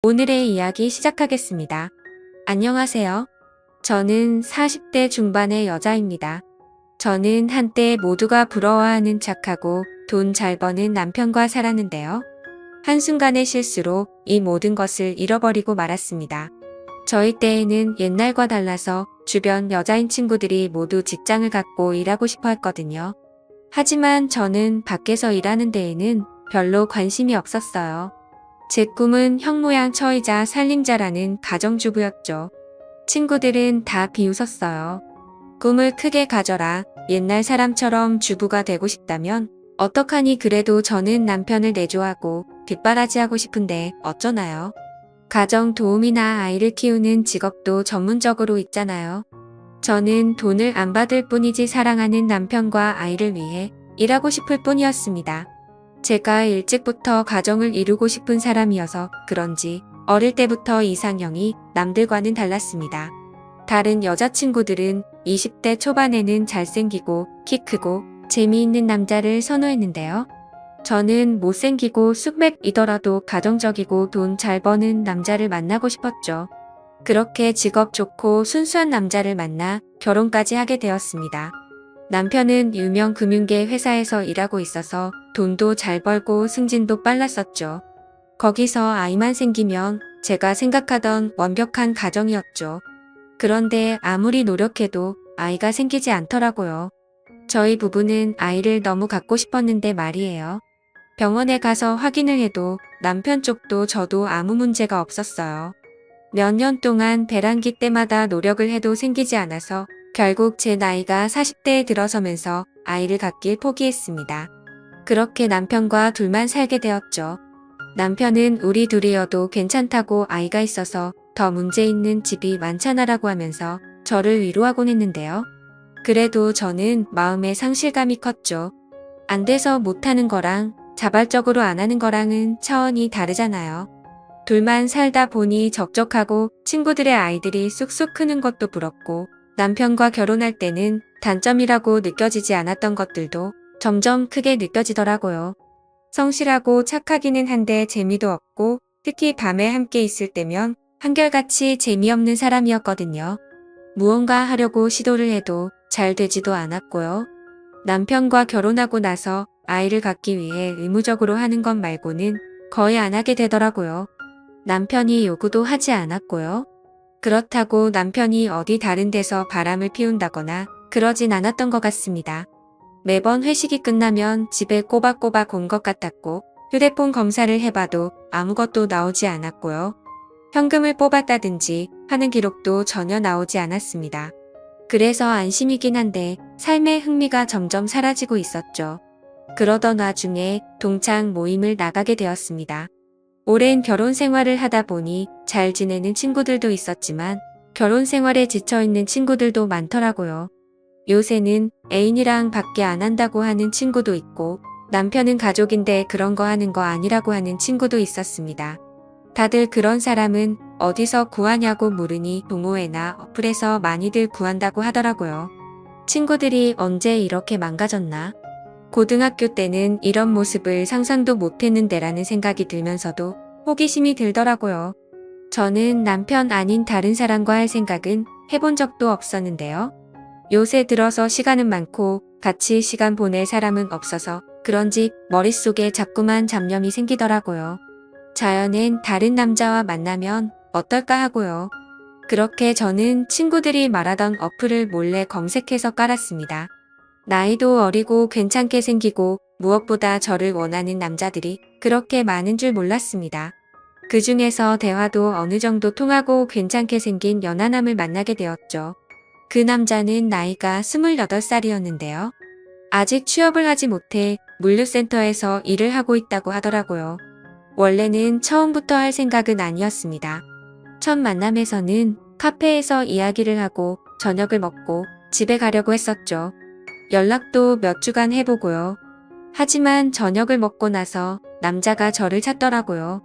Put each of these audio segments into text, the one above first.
오늘의 이야기 시작하겠습니다. 안녕하세요. 저는 40대 중반의 여자입니다. 저는 한때 모두가 부러워하는 착하고 돈 잘 버는 남편과 살았는데요. 한순간의 실수로 이 모든 것을 잃어버리고 말았습니다. 저희 때에는 옛날과 달라서 주변 여자인 친구들이 모두 직장을 갖고 일하고 싶어 했거든요. 하지만 저는 밖에서 일하는 데에는 별로 관심이 없었어요. 제 꿈은 형모양 처이자 살림자라는 가정주부였죠. 친구들은 다 비웃었어요. 꿈을 크게 가져라. 옛날 사람처럼 주부가 되고 싶다면 어떡하니. 그래도 저는 남편을 내조하고 뒷바라지하고 싶은데 어쩌나요? 가정 도우미나 아이를 키우는 직업도 전문적으로 있잖아요. 저는 돈을 안 받을 뿐이지 사랑하는 남편과 아이를 위해 일하고 싶을 뿐이었습니다. 제가 일찍부터 가정을 이루고 싶은 사람이어서 그런지 어릴 때부터 이상형이 남들과는 달랐습니다. 다른 여자친구들은 20대 초반에는 잘생기고 키 크고 재미있는 남자를 선호했는데요. 저는 못생기고 숙맥이더라도 가정적이고 돈 잘 버는 남자를 만나고 싶었죠. 그렇게 직업 좋고 순수한 남자를 만나 결혼까지 하게 되었습니다. 남편은 유명 금융계 회사에서 일하고 있어서 돈도 잘 벌고 승진도 빨랐었죠. 거기서 아이만 생기면 제가 생각하던 완벽한 가정이었죠. 그런데 아무리 노력해도 아이가 생기지 않더라고요. 저희 부부는 아이를 너무 갖고 싶었는데 말이에요. 병원에 가서 확인을 해도 남편 쪽도 저도 아무 문제가 없었어요. 몇 년 동안 배란기 때마다 노력을 해도 생기지 않아서 결국 제 나이가 40대에 들어서면서 아이를 갖길 포기했습니다. 그렇게 남편과 둘만 살게 되었죠. 남편은 우리 둘이어도 괜찮다고 아이가 있어서 더 문제 있는 집이 많잖아라고 하면서 저를 위로하곤 했는데요. 그래도 저는 마음의 상실감이 컸죠. 안 돼서 못하는 거랑 자발적으로 안 하는 거랑은 차원이 다르잖아요. 둘만 살다 보니 적적하고 친구들의 아이들이 쑥쑥 크는 것도 부럽고 남편과 결혼할 때는 단점이라고 느껴지지 않았던 것들도 점점 크게 느껴지더라고요. 성실하고 착하기는 한데 재미도 없고 특히 밤에 함께 있을 때면 한결같이 재미없는 사람이었거든요. 무언가 하려고 시도를 해도 잘 되지도 않았고요. 남편과 결혼하고 나서 아이를 갖기 위해 의무적으로 하는 것 말고는 거의 안 하게 되더라고요. 남편이 요구도 하지 않았고요. 그렇다고 남편이 어디 다른 데서 바람을 피운다거나 그러진 않았던 것 같습니다. 매번 회식이 끝나면 집에 꼬박꼬박 온 것 같았고 휴대폰 검사를 해봐도 아무것도 나오지 않았고요. 현금을 뽑았다든지 하는 기록도 전혀 나오지 않았습니다. 그래서 안심이긴 한데 삶의 흥미가 점점 사라지고 있었죠. 그러던 와중에 동창 모임을 나가게 되었습니다. 오랜 결혼 생활을 하다 보니 잘 지내는 친구들도 있었지만 결혼 생활에 지쳐있는 친구들도 많더라고요. 요새는 애인이랑 밖에 안 한다고 하는 친구도 있고 남편은 가족인데 그런 거 하는 거 아니라고 하는 친구도 있었습니다. 다들 그런 사람은 어디서 구하냐고 물으니 동호회나 어플에서 많이들 구한다고 하더라고요. 친구들이 언제 이렇게 망가졌나? 고등학교 때는 이런 모습을 상상도 못했는데라는 생각이 들면서도 호기심이 들더라고요. 저는 남편 아닌 다른 사람과 할 생각은 해본 적도 없었는데요. 요새 들어서 시간은 많고 같이 시간 보낼 사람은 없어서 그런지 머릿속에 자꾸만 잡념이 생기더라고요. 자연엔 다른 남자와 만나면 어떨까 하고요. 그렇게 저는 친구들이 말하던 어플을 몰래 검색해서 깔았습니다. 나이도 어리고 괜찮게 생기고 무엇보다 저를 원하는 남자들이 그렇게 많은 줄 몰랐습니다. 그 중에서 대화도 어느 정도 통하고 괜찮게 생긴 연하남을 만나게 되었죠. 그 남자는 나이가 28살이었는데요. 아직 취업을 하지 못해 물류센터에서 일을 하고 있다고 하더라고요. 원래는 처음부터 할 생각은 아니었습니다. 첫 만남에서는 카페에서 이야기를 하고 저녁을 먹고 집에 가려고 했었죠. 연락도 몇 주간 해보고요. 하지만 저녁을 먹고 나서 남자가 저를 찾더라고요.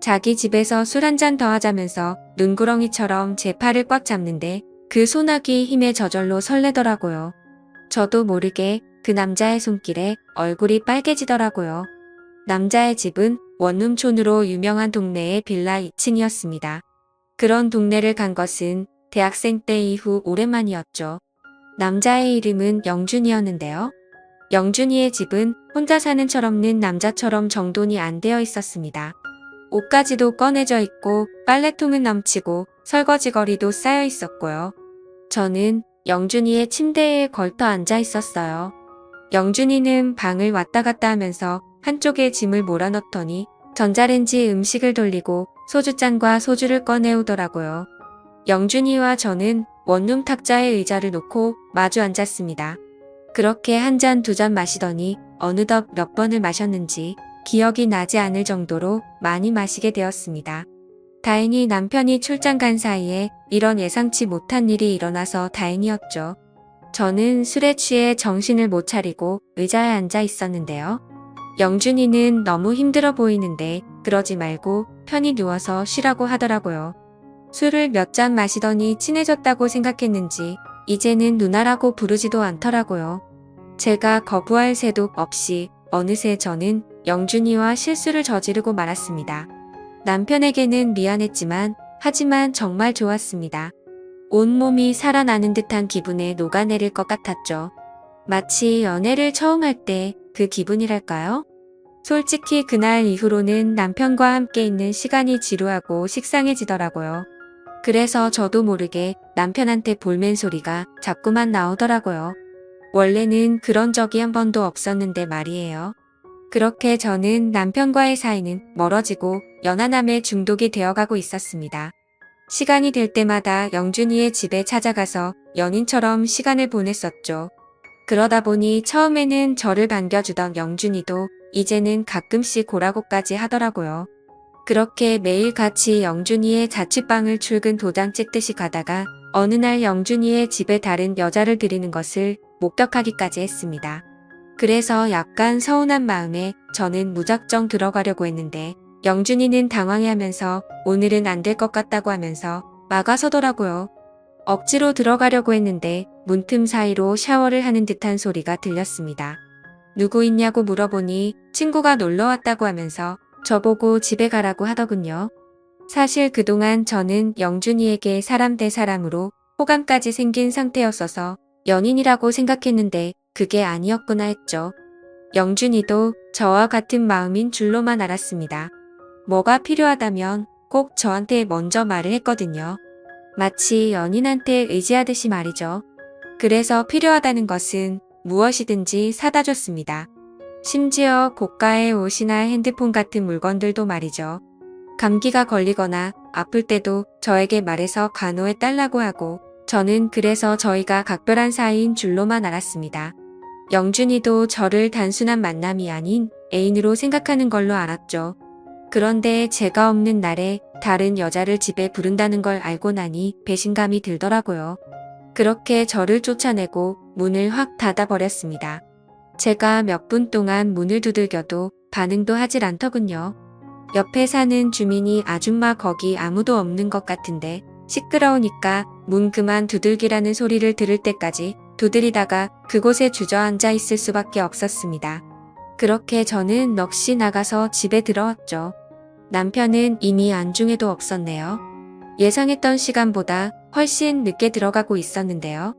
자기 집에서 술 한잔 더 하자면서 눈구렁이처럼 제 팔을 꽉 잡는데 그 소나기 힘에 저절로 설레더라고요. 저도 모르게 그 남자의 손길에 얼굴이 빨개지더라고요. 남자의 집은 원룸촌으로 유명한 동네의 빌라 2층이었습니다. 그런 동네를 간 것은 대학생 때 이후 오랜만이었죠. 남자의 이름은 영준이었는데요. 영준이의 집은 혼자 사는 철없는 남자처럼 정돈이 안 되어 있었습니다. 옷가지도 꺼내져 있고 빨래통은 넘치고 설거지거리도 쌓여 있었고요. 저는 영준이의 침대에 걸터 앉아 있었어요. 영준이는 방을 왔다 갔다 하면서 한쪽에 짐을 몰아넣더니 전자레인지 음식을 돌리고 소주잔과 소주를 꺼내오더라고요. 영준이와 저는 원룸 탁자에 의자를 놓고 마주 앉았습니다. 그렇게 한 잔 두 잔 마시더니 어느덧 몇 번을 마셨는지 기억이 나지 않을 정도로 많이 마시게 되었습니다. 다행히 남편이 출장 간 사이에 이런 예상치 못한 일이 일어나서 다행이었죠. 저는 술에 취해 정신을 못 차리고 의자에 앉아 있었는데요. 영준이는 너무 힘들어 보이는데 그러지 말고 편히 누워서 쉬라고 하더라고요. 술을 몇 잔 마시더니 친해졌다고 생각했는지 이제는 누나라고 부르지도 않더라고요. 제가 거부할 새도 없이 어느새 저는 영준이와 실수를 저지르고 말았습니다. 남편에게는 미안했지만 하지만 정말 좋았습니다. 온몸이 살아나는 듯한 기분에 녹아내릴 것 같았죠. 마치 연애를 처음 할 때 그 기분이랄까요? 솔직히 그날 이후로는 남편과 함께 있는 시간이 지루하고 식상해지더라고요. 그래서 저도 모르게 남편한테 볼멘 소리가 자꾸만 나오더라고요. 원래는 그런 적이 한 번도 없었는데 말이에요. 그렇게 저는 남편과의 사이는 멀어지고 연하남에 중독이 되어가고 있었습니다. 시간이 될 때마다 영준이의 집에 찾아가서 연인처럼 시간을 보냈었죠. 그러다 보니 처음에는 저를 반겨주던 영준이도 이제는 가끔씩 오라고까지 하더라고요. 그렇게 매일 같이 영준이의 자취방을 출근 도장 찍듯이 가다가 어느 날 영준이의 집에 다른 여자를 들이는 것을 목격하기까지 했습니다. 그래서 약간 서운한 마음에 저는 무작정 들어가려고 했는데 영준이는 당황해하면서 오늘은 안 될 것 같다고 하면서 막아서더라고요. 억지로 들어가려고 했는데 문틈 사이로 샤워를 하는 듯한 소리가 들렸습니다. 누구 있냐고 물어보니 친구가 놀러 왔다고 하면서 저보고 집에 가라고 하더군요. 사실 그동안 저는 영준이에게 사람 대 사람으로 호감까지 생긴 상태였어서 연인이라고 생각했는데 그게 아니었구나 했죠. 영준이도 저와 같은 마음인 줄로만 알았습니다. 뭐가 필요하다면 꼭 저한테 먼저 말을 했거든요. 마치 연인한테 의지하듯이 말이죠. 그래서 필요하다는 것은 무엇이든지 사다 줬습니다. 심지어 고가의 옷이나 핸드폰 같은 물건들도 말이죠. 감기가 걸리거나 아플 때도 저에게 말해서 간호해 달라고 하고 저는 그래서 저희가 각별한 사이인 줄로만 알았습니다. 영준이도 저를 단순한 만남이 아닌 애인으로 생각하는 걸로 알았죠. 그런데 제가 없는 날에 다른 여자를 집에 부른다는 걸 알고 나니 배신감이 들더라고요. 그렇게 저를 쫓아내고 문을 확 닫아버렸습니다. 제가 몇 분 동안 문을 두들겨도 반응도 하질 않더군요. 옆에 사는 주민이 아줌마 거기 아무도 없는 것 같은데 시끄러우니까 문 그만 두들기라는 소리를 들을 때까지 두드리다가 그곳에 주저앉아 있을 수밖에 없었습니다. 그렇게 저는 넋이 나가서 집에 들어왔죠. 남편은 이미 안중에도 없었네요. 예상했던 시간보다 훨씬 늦게 들어가고 있었는데요.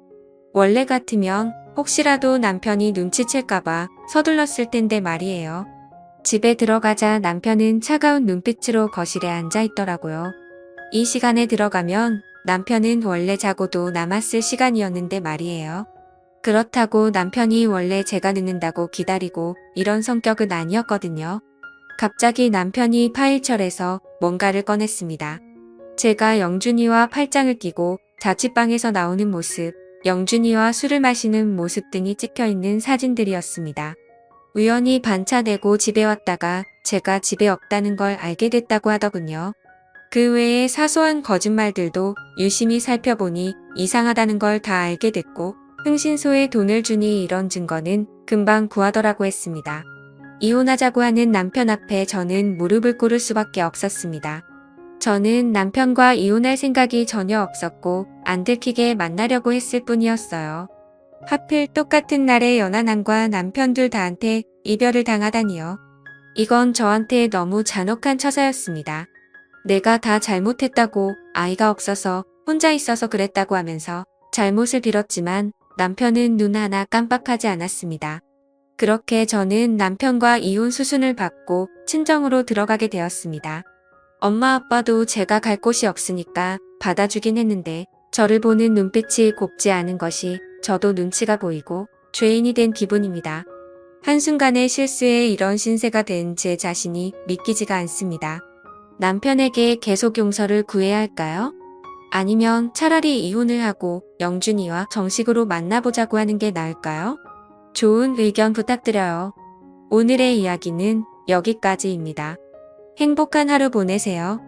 원래 같으면 혹시라도 남편이 눈치챌까봐 서둘렀을 텐데 말이에요. 집에 들어가자 남편은 차가운 눈빛으로 거실에 앉아 있더라고요. 이 시간에 들어가면 남편은 원래 자고도 남았을 시간이었는데 말이에요. 그렇다고 남편이 원래 제가 늦는다고 기다리고 이런 성격은 아니었거든요. 갑자기 남편이 파일철에서 뭔가를 꺼냈습니다. 제가 영준이와 팔짱을 끼고 자취방에서 나오는 모습, 영준이와 술을 마시는 모습 등이 찍혀있는 사진들이었습니다. 우연히 반차 내고 집에 왔다가 제가 집에 없다는 걸 알게 됐다고 하더군요. 그 외에 사소한 거짓말들도 유심히 살펴보니 이상하다는 걸 다 알게 됐고 흥신소에 돈을 주니 이런 증거는 금방 구하더라고 했습니다. 이혼하자고 하는 남편 앞에 저는 무릎을 꿇을 수밖에 없었습니다. 저는 남편과 이혼할 생각이 전혀 없었고 안 들키게 만나려고 했을 뿐이었어요. 하필 똑같은 날에 연하남과 남편 둘 다한테 이별을 당하다니요. 이건 저한테 너무 잔혹한 처사였습니다. 내가 다 잘못했다고, 아이가 없어서 혼자 있어서 그랬다고 하면서 잘못을 빌었지만 남편은 눈 하나 깜빡하지 않았습니다. 그렇게 저는 남편과 이혼 수순을 받고 친정으로 들어가게 되었습니다. 엄마 아빠도 제가 갈 곳이 없으니까 받아주긴 했는데 저를 보는 눈빛이 곱지 않은 것이 저도 눈치가 보이고 죄인이 된 기분입니다. 한순간의 실수에 이런 신세가 된 제 자신이 믿기지가 않습니다. 남편에게 계속 용서를 구해야 할까요? 아니면 차라리 이혼을 하고 영준이와 정식으로 만나보자고 하는 게 나을까요? 좋은 의견 부탁드려요. 오늘의 이야기는 여기까지입니다. 행복한 하루 보내세요.